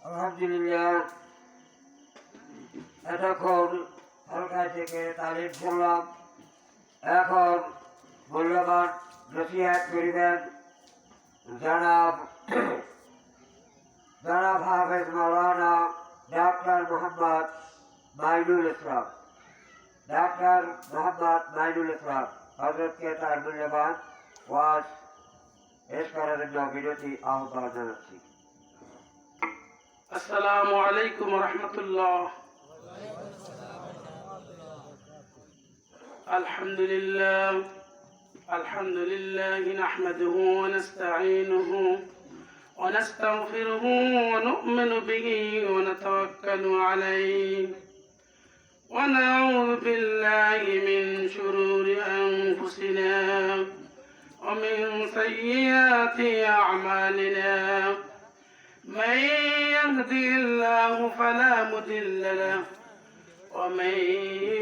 আলহামদুলিল্লাহ, এতক্ষণ হালকা থেকে তালিম শুনলাম। এখন মূল্যবান নসিহত করিবেন জনাব হাফেজ মাওলানা ডাক্তার মোহাম্মদ মাইনুল ইসলাম। ডাক্তার মোহাম্মদ মাইনুল ইসলাম হজরতকে তার মূল্যবান ওয়াজ পেশ করার জন্য বিরতি আহ্বান জানাচ্ছি। আসসালামু আলাইকুম ওয়া রাহমাতুল্লাহ। আলহামদুলিল্লাহ নাহমাদুহু ওয়া নাস্তাঈনুহু ওয়া নাস্তাগফিরুহু ওয়া নু'মিনু বিহি ওয়া নাতাওয়াক্কালু আলাইহি ওয়া নাউযু বিল্লাহি মিন শুরুরি আনফুসিনা ওয়া মিন সাইয়্যাতি আ'মালিনা। من يهده الله فلا مضل له ومن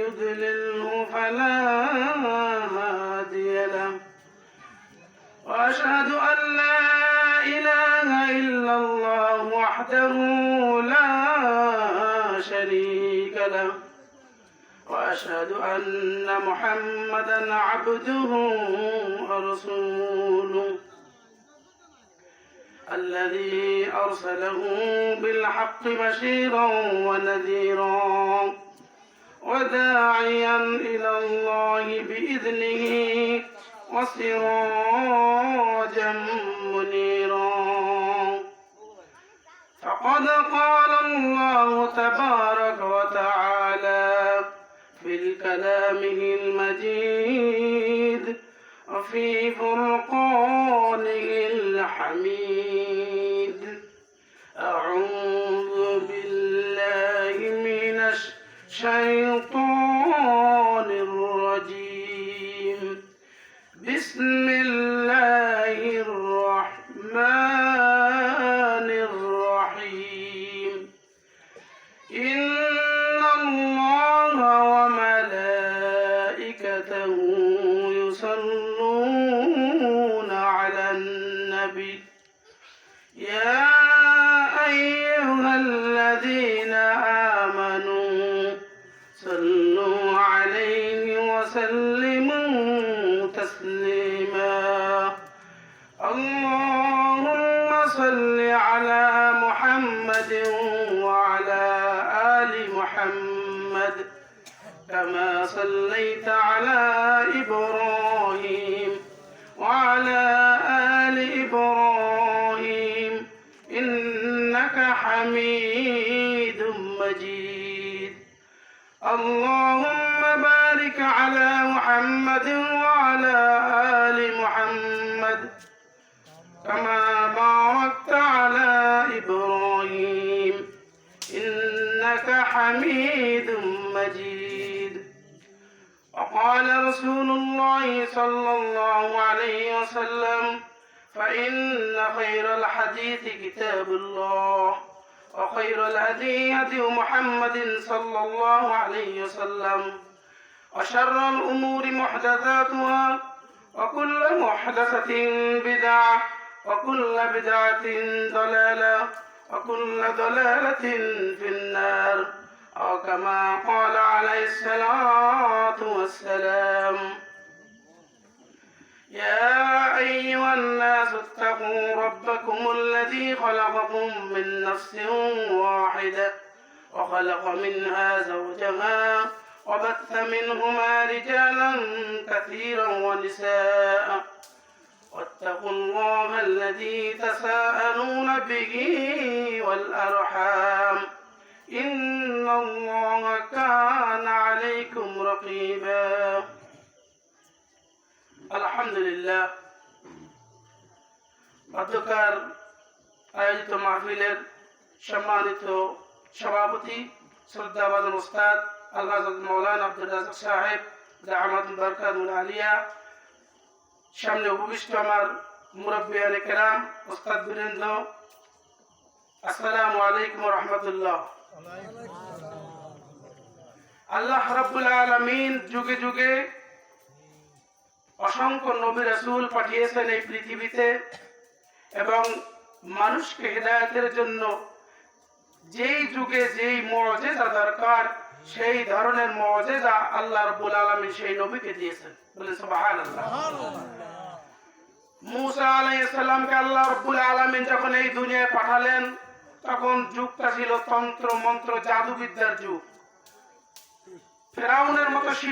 يضلله فلا هادي له وأشهد أن لا إله إلا الله وحده لا شريك له وأشهد أن محمدا عبده ورسوله الذي أرسله بالحق بشيرا ونذيرا وداعيا إلى الله بإذنه وسراجا منيرا. فقد قال الله تبارك وتعالى في كلامه المجيد وفي فرقانه الحميد. أعوذ بالله من الشيطان الرجيم. بسم الله الرحمن الرحيم. إن الله وملائكته يصلون على النبي يا أيها الذين آمنوا صلوا عليه وسلموا تسليما. اللهم صل على محمد وعلى آل محمد كما صليت على إبراهيم وعلى آل إبراهيم إنك حميد مجيد. اللهم بارك على محمد وعلى آل محمد كما باركت على إبراهيم إنك حميد مجيد. وقال رسول الله صلى الله عليه وسلم فإن خير الحديث كتاب الله وخير الهدي هدي محمد صلى الله عليه وسلم وشر الأمور محدثاتها وكل محدثة بدعة وكل بدعة ضلالة وكل ضلالة في النار أو كما قال عليه الصلاة والسلام. يا أيها الناس اتقوا ربكم الذي خلقكم من نفس واحدة وخلق منها زوجها وبث منهما رجالا كثيرا ونساء واتقوا الله الذي تساءلون به والأرحام إن الله كان عليكم رقيبا. আলহামদুলিল্লাহ, মধ্যকার আয়োজিত মাহফিলের সম্মানিত সভাপতি শ্রদ্ধাবাদন ওস্তাদ আল্লাহ মৌলানা আব্দুর রাজ্জাক সাহেব জামাতুল বারকাতুল আলিয়া, সামনে উপবিষ্ট আমার মুরব্বিয়ানে কেরাম, ওস্তাদ বীরেন্দ্র, আসসালামু আলাইকুম ওয়া রাহমাতুল্লাহ। আল্লাহ রাব্বুল আলামিন যুগে যুগে অসংখ্য নবী রাসূল পাঠিয়েছেন এই পৃথিবীতে এবং মানুষকে হেদায়েতের জন্য যেই যুগে যেই মুজিজা দরকার সেই ধরনের মুজিজা আল্লাহ রাব্বুল আলামিন সেই নবীকে দিয়েছেন। বলেন সুবহানাল্লাহ। মূসা আলাইহিস সালামকে আল্লাহ রাব্বুল আলামিন যখন এই দুনিয়ায় পাঠালেন তখন যুগটা ছিল তন্ত্র মন্ত্র জাদুবিদ্যার যুগ। ফেরাউনের মতো